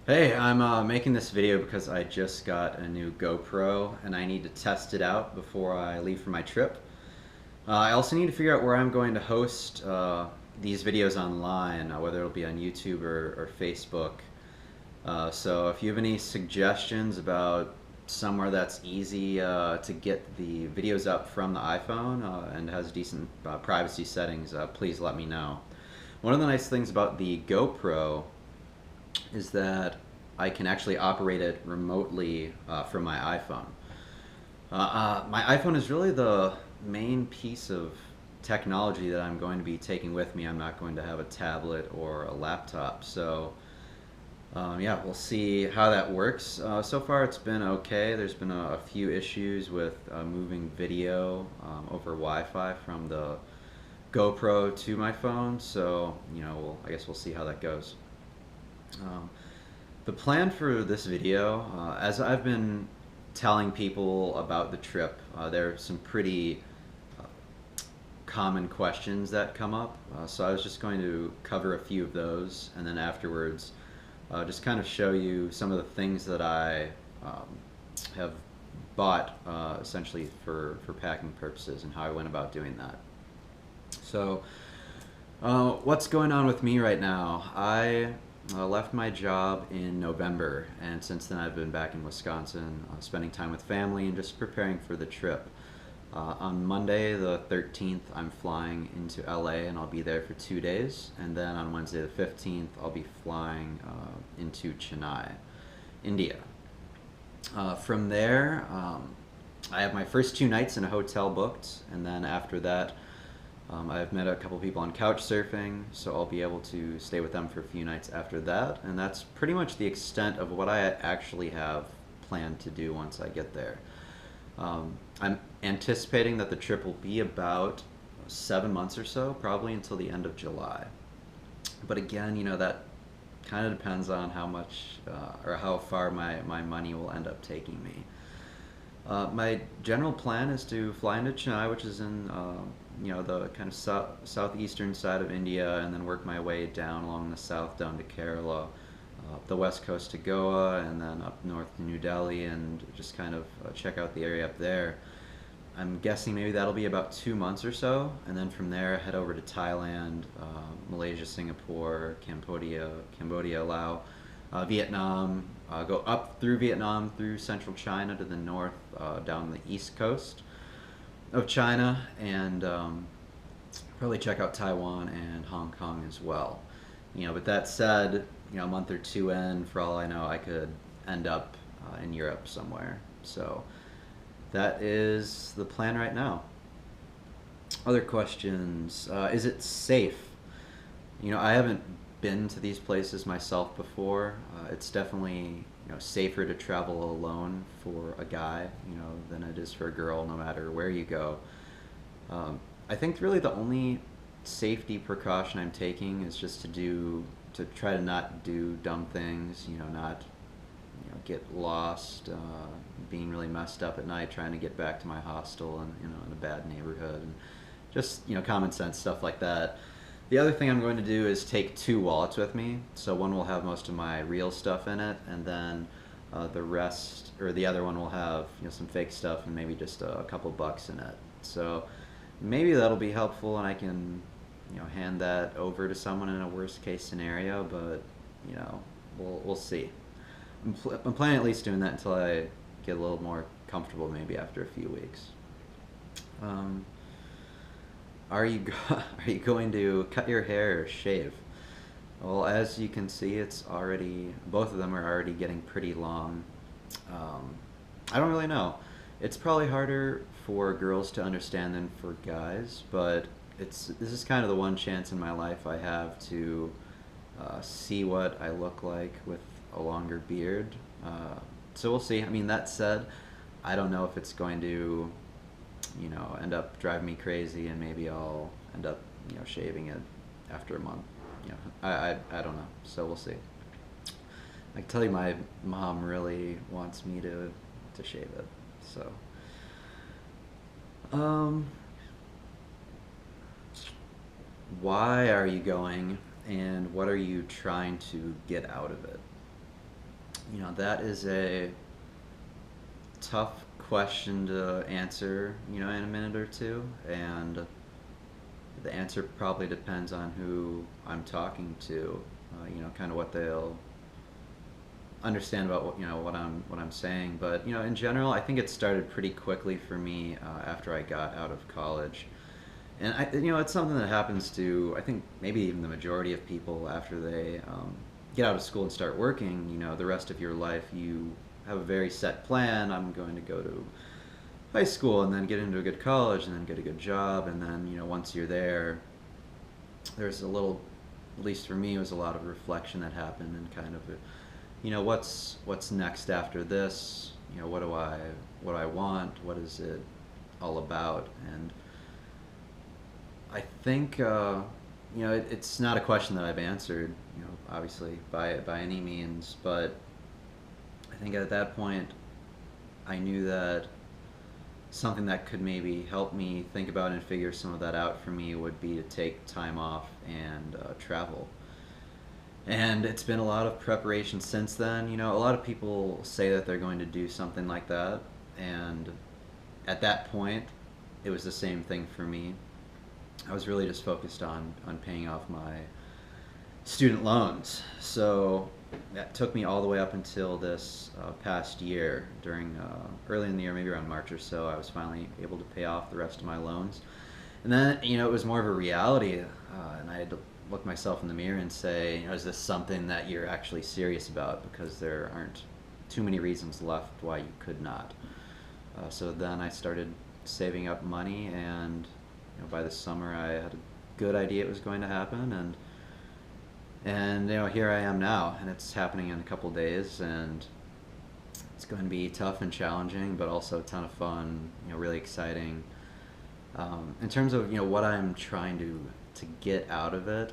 Hey, I'm making this video because I just got a new GoPro and I need to test it out before I leave for my trip. I also need to figure out where I'm going to host these videos online, whether it'll be on YouTube or Facebook. So if you have any suggestions about somewhere that's easy to get the videos up from the iPhone and has decent privacy settings, please let me know. One of the nice things about the GoPro is that I can actually operate it remotely from my iPhone. My iPhone is really the main piece of technology that I'm going to be taking with me. I'm not going to have a tablet or a laptop. So, yeah, we'll see how that works. So far, it's been okay. There's been a few issues with moving video over Wi Fi from the GoPro to my phone. So, I guess we'll see how that goes. Um, the plan for this video, as I've been telling people about the trip, there are some pretty uh, common questions that come up. So I was just going to cover a few of those, and then afterwards, just kind of show you some of the things that I have bought essentially for packing purposes and how I went about doing that. So, what's going on with me right now? I left my job in November, and since then I've been back in Wisconsin, spending time with family and just preparing for the trip. On Monday, the 13th, I'm flying into LA and I'll be there for 2 days. And then on Wednesday, the 15th, I'll be flying into Chennai, India. From there, I have my first 2 nights in a hotel booked, and then after that, I've met a couple people on couch surfing, so I'll be able to stay with them for a few nights after that, and that's pretty much the extent of what I actually have planned to do once I get there. I'm anticipating that the trip will be about 7 months or so, probably until the end of July. But again, that kind of depends on how much or how far my money will end up taking me. My general plan is to fly into Chennai, which is in the kind of southeastern side of India, and then work my way down along the south down to Kerala, up the west coast to Goa, and then up north to New Delhi, and just kind of check out the area up there. I'm guessing maybe that'll be about 2 months or so, and then from there head over to Thailand, Malaysia, Singapore, Cambodia, Laos, Vietnam, go up through Vietnam, through central China to the north, down the east coast of China, and probably check out Taiwan and Hong Kong as well. But that said, a month or two in, for all I know, I could end up in Europe somewhere. So that is the plan right now. Other questions? Is it safe? I haven't been to these places myself before. It's definitely safer to travel alone for a guy than it is for a girl, no matter where you go. I think really the only safety precaution I'm taking is just to try to not do dumb things. Not get lost, being really messed up at night, trying to get back to my hostel and in a bad neighborhood, and just common sense stuff like that. The other thing I'm going to do is take two wallets with me. So one will have most of my real stuff in it, and then the rest, or the other one will have some fake stuff and maybe just a couple bucks in it. So maybe that'll be helpful, and I can hand that over to someone in a worst case scenario. But we'll see. I'm planning at least doing that until I get a little more comfortable, maybe after a few weeks. Um, are you going to cut your hair or shave? Well, as you can see, it's already both of them are already getting pretty long. Um, I don't really know. It's probably harder for girls to understand than for guys, but this is kind of the one chance in my life I have to see what I look like with a longer beard. So we'll see. I mean, that said, I don't know if it's going to end up driving me crazy, and maybe I'll end up, shaving it after a month. I don't know. So we'll see. I can tell you, my mom really wants me to shave it. So, um, why are you going, and what are you trying to get out of it? That is a tough question to answer, in a minute or two, and the answer probably depends on who I'm talking to, kind of what they'll understand about what I'm saying. But in general, I think it started pretty quickly for me after I got out of college, and it's something that happens to, I think, maybe even the majority of people after they get out of school and start working. The rest of your life you have a very set plan. I'm going to go to high school and then get into a good college and then get a good job, and then once you're there, there's a little, at least for me, it was a lot of reflection that happened, and kind of what's next after this. What do I want, what is it all about? And I think it's not a question that I've answered, obviously by any means, but I think at that point I knew that something that could maybe help me think about and figure some of that out for me would be to take time off and travel. And it's been a lot of preparation since then. A lot of people say that they're going to do something like that, and at that point, it was the same thing for me. I was really just focused on paying off my student loans. So that took me all the way up until this past year. During early in the year, maybe around March or so, I was finally able to pay off the rest of my loans. And then, it was more of a reality, and I had to look myself in the mirror and say, is this something that you're actually serious about? Because there aren't too many reasons left why you could not. So then I started saving up money, and by the summer I had a good idea it was going to happen, and here I am now, and it's happening in a couple days, and it's going to be tough and challenging, but also a ton of fun, really exciting. In terms of what I'm trying to get out of it,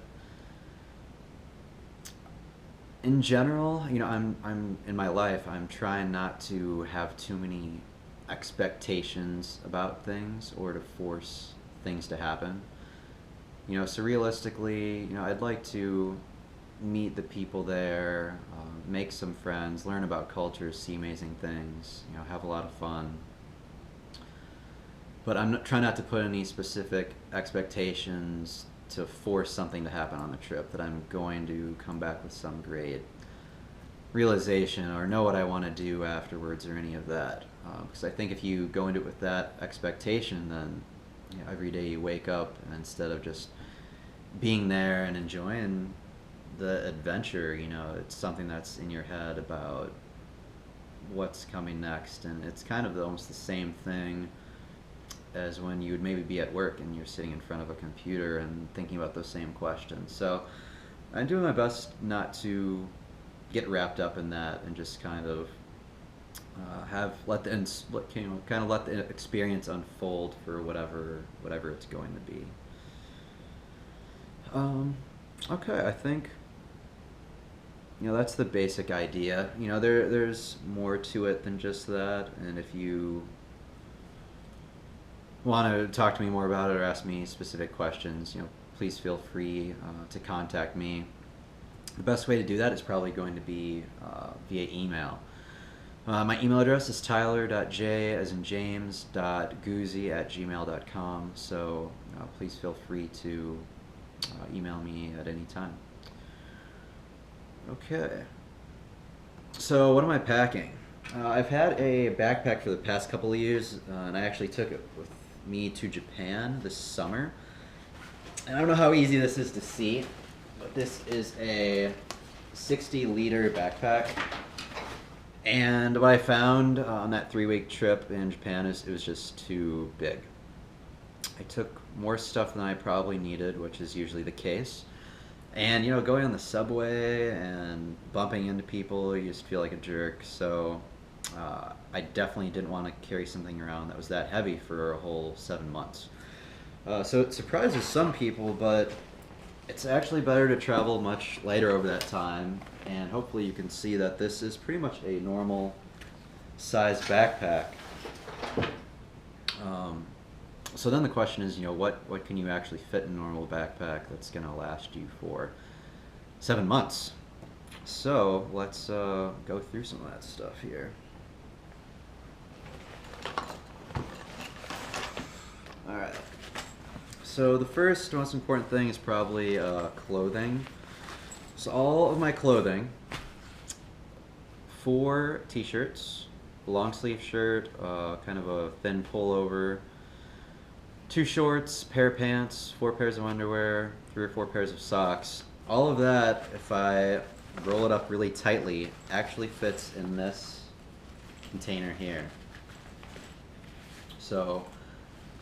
in general, I'm in my life, I'm trying not to have too many expectations about things or to force things to happen. So realistically, I'd like to meet the people there, make some friends, learn about cultures, see amazing things, have a lot of fun. But I'm trying not to put any specific expectations to force something to happen on the trip, that I'm going to come back with some great realization or know what I want to do afterwards or any of that. Because I think if you go into it with that expectation, then every day you wake up, and instead of just being there and enjoying the adventure, it's something that's in your head about what's coming next. And it's kind of almost the same thing as when you would maybe be at work and you're sitting in front of a computer and thinking about those same questions. So I'm doing my best not to get wrapped up in that, and just kind of let the experience unfold for whatever it's going to be. Okay, I think that's the basic idea. There's more to it than just that, and if you want to talk to me more about it or ask me specific questions, please feel free to contact me. The best way to do that is probably going to be via email. My email address is tyler.j as in james.guzzi@gmail.com, so please feel free to email me at any time. Okay, so what am I packing? I've had a backpack for the past couple of years, and I actually took it with me to Japan this summer. And I don't know how easy this is to see, but this is a 60-liter backpack. And what I found on that 3-week trip in Japan is it was just too big. I took more stuff than I probably needed, which is usually the case. And going on the subway and bumping into people, you just feel like a jerk. So I definitely didn't want to carry something around that was that heavy for a whole 7 months. So it surprises some people, but it's actually better to travel much lighter over that time. And hopefully you can see that this is pretty much a normal size backpack. So then the question is, what can you actually fit in a normal backpack that's going to last you for 7 months? So let's go through some of that stuff here. All right. So the first most important thing is probably clothing. So all of my clothing, 4 t-shirts, a long sleeve shirt, kind of a thin pullover, 2 shorts, pair of pants, 4 pairs of underwear, 3 or 4 pairs of socks. All of that, if I roll it up really tightly, actually fits in this container here. So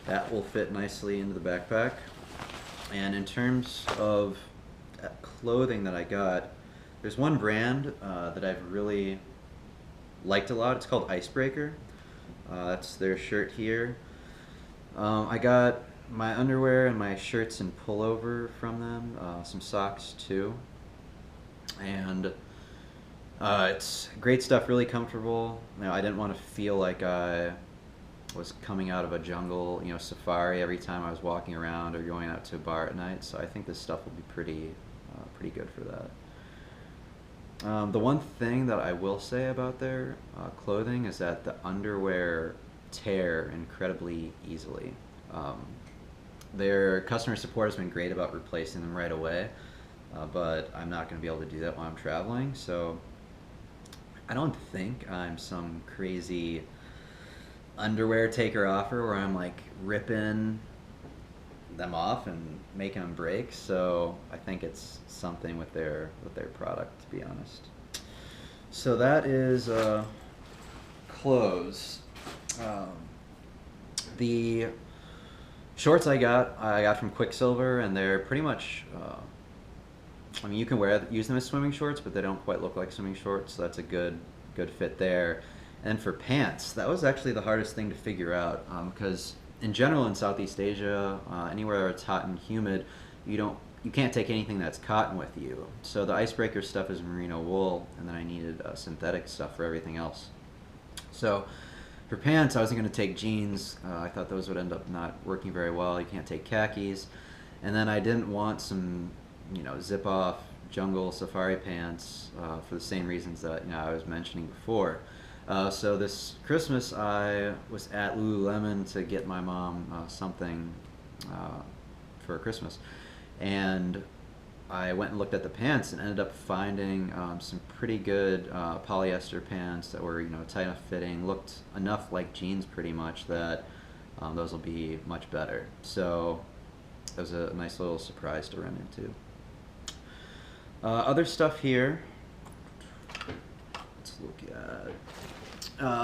that will fit nicely into the backpack. And in terms of clothing that I got, there's one brand that I've really liked a lot. It's called Icebreaker. That's their shirt here. I got my underwear and my shirts and pullover from them, some socks too. And it's great stuff, really comfortable. You know, I didn't want to feel like I was coming out of a jungle, you know, safari every time I was walking around or going out to a bar at night. So I think this stuff will be pretty good for that. The one thing that I will say about their clothing is that the underwear tear incredibly easily. Their customer support has been great about replacing them right away, but I'm not going to be able to do that while I'm traveling. So I don't think I'm some crazy underwear taker offer where I'm like ripping them off and making them break. So I think it's something with their product, to be honest. So that is clothes. The shorts I got from Quicksilver, and they're pretty much. I mean, you can use them as swimming shorts, but they don't quite look like swimming shorts. So that's a good fit there. And for pants, that was actually the hardest thing to figure out, because in general in Southeast Asia, anywhere where it's hot and humid, you can't take anything that's cotton with you. So the Icebreaker stuff is merino wool, and then I needed synthetic stuff for everything else. So for pants, I wasn't going to take jeans. I thought those would end up not working very well. You can't take khakis. And then I didn't want some, you know, zip-off jungle safari pants for the same reasons that, you know, I was mentioning before. So this Christmas, I was at Lululemon to get my mom something for Christmas, and I went and looked at the pants and ended up finding some pretty good polyester pants that were, you know, tight enough fitting, looked enough like jeans pretty much that those will be much better. So it was a nice little surprise to run into. Other stuff here. Let's look at.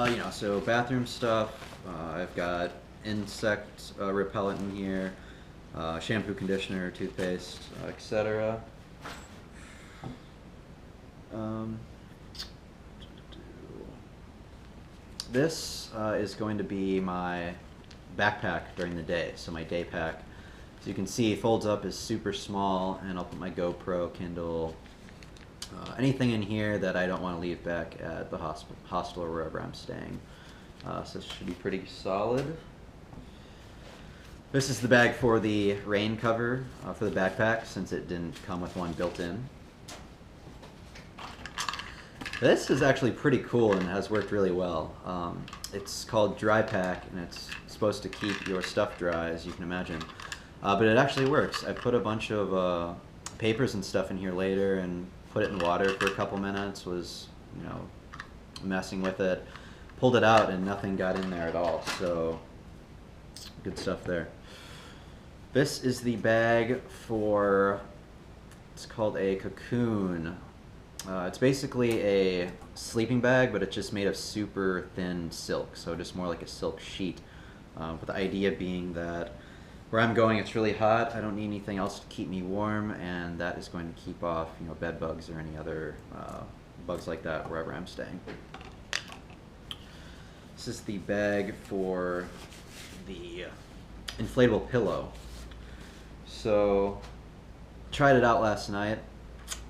You know, so bathroom stuff. I've got insect repellent in here, shampoo, conditioner, toothpaste, etc. This is going to be my backpack during the day, so my day pack. So you can see it folds up, is super small, and I'll put my GoPro, Kindle, anything in here that I don't want to leave back at the hostel or wherever I'm staying. So this should be pretty solid. This is the bag for the rain cover for the backpack, since it didn't come with one built in. This is actually pretty cool and has worked really well. It's called Dry Pack, and it's supposed to keep your stuff dry, as you can imagine. But it actually works. I put a bunch of papers and stuff in here later and put it in water for a couple minutes, was, you know, messing with it, pulled it out, and nothing got in there at all. So good stuff there. This is the bag for, it's called a Cocoon. It's basically a sleeping bag, but it's just made of super thin silk, so just more like a silk sheet. But the idea being that where I'm going, it's really hot. I don't need anything else to keep me warm, and that is going to keep off, you know, bed bugs or any other bugs like that wherever I'm staying. This is the bag for the inflatable pillow. So, tried it out last night.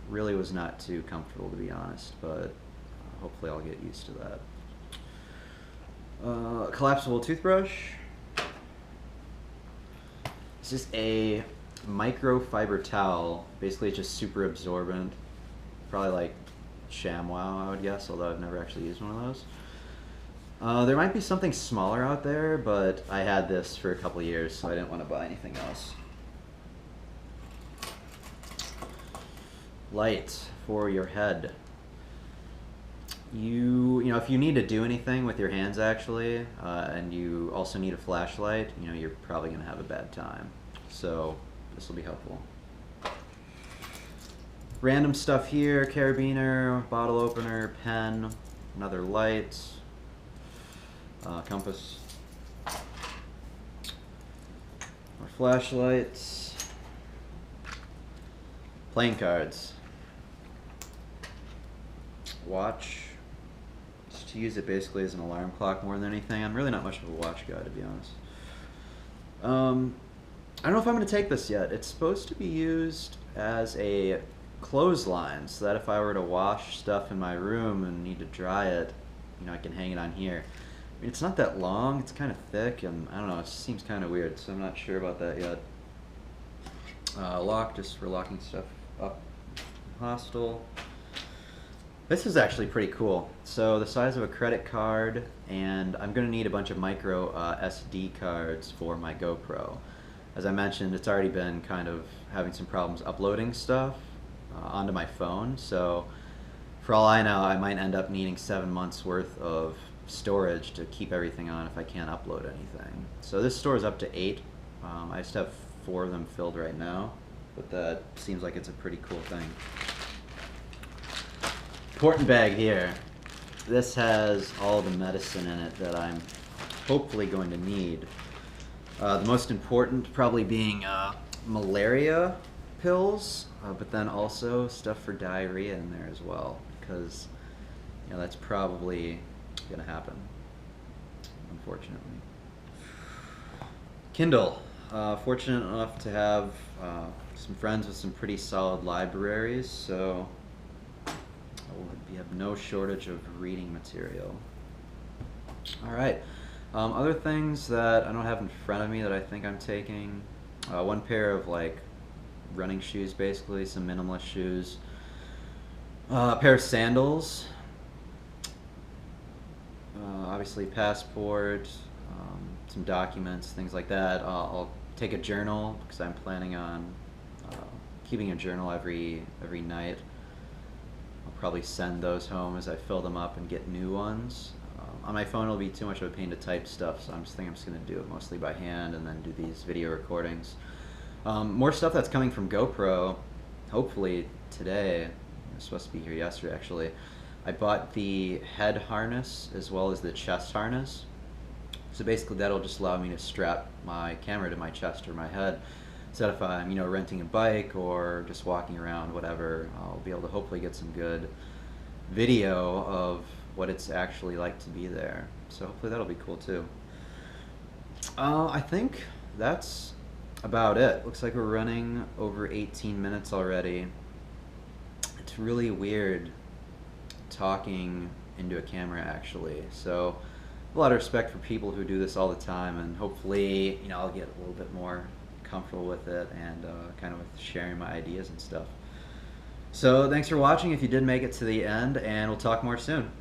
Really was not too comfortable, to be honest, but hopefully I'll get used to that. Collapsible toothbrush. It's just a microfiber towel. Basically, it's just super absorbent. Probably like ShamWow, I would guess, although I've never actually used one of those. There might be something smaller out there, but I had this for a couple years, so I didn't want to buy anything else. Light for your head. You know, if you need to do anything with your hands actually, and you also need a flashlight, you know, you're probably going to have a bad time. So this will be helpful. Random stuff here: carabiner, bottle opener, pen, another light, compass, more flashlights, playing cards, watch, just to use it basically as an alarm clock more than anything. I'm really not much of a watch guy, to be honest. I don't know if I'm going to take this yet. It's supposed to be used as a clothesline, so that if I were to wash stuff in my room and need to dry it, you know, I can hang it on here. I mean, it's not that long, it's kind of thick, and I don't know, it just seems kind of weird, so I'm not sure about that yet. Lock, just for locking stuff up. Hostile. This is actually pretty cool. So the size of a credit card, and I'm going to need a bunch of micro SD cards for my GoPro. As I mentioned, it's already been kind of having some problems uploading stuff onto my phone, so for all I know, I might end up needing 7 months worth of storage to keep everything on if I can't upload anything. So this stores up to 8. I just have 4 of them filled right now, but that seems like it's a pretty cool thing. Important bag here. This has all the medicine in it that I'm hopefully going to need. The most important probably being malaria pills, but then also stuff for diarrhea in there as well, because you know that's probably going to happen, unfortunately. Kindle. Fortunate enough to have some friends with some pretty solid libraries, so we have no shortage of reading material. Alright, other things that I don't have in front of me that I think I'm taking. One pair of like running shoes, basically, some minimalist shoes. A pair of sandals. Obviously passport, some documents, things like that. I'll take a journal because I'm planning on keeping a journal every night. I'll probably send those home as I fill them up and get new ones. On my phone it'll be too much of a pain to type stuff, so I'm just going to do it mostly by hand and then do these video recordings. More stuff that's coming from GoPro, hopefully today. It was supposed to be here yesterday actually. I bought the head harness as well as the chest harness. So basically that'll just allow me to strap my camera to my chest or my head. So that if I'm, you know, renting a bike or just walking around, whatever, I'll be able to hopefully get some good video of what it's actually like to be there. So hopefully that'll be cool too. I think that's about it. Looks like we're running over 18 minutes already. It's really weird talking into a camera actually. So a lot of respect for people who do this all the time, and hopefully, you know, I'll get a little bit more comfortable with it and kind of with sharing my ideas and stuff. So thanks for watching if you did make it to the end, and we'll talk more soon.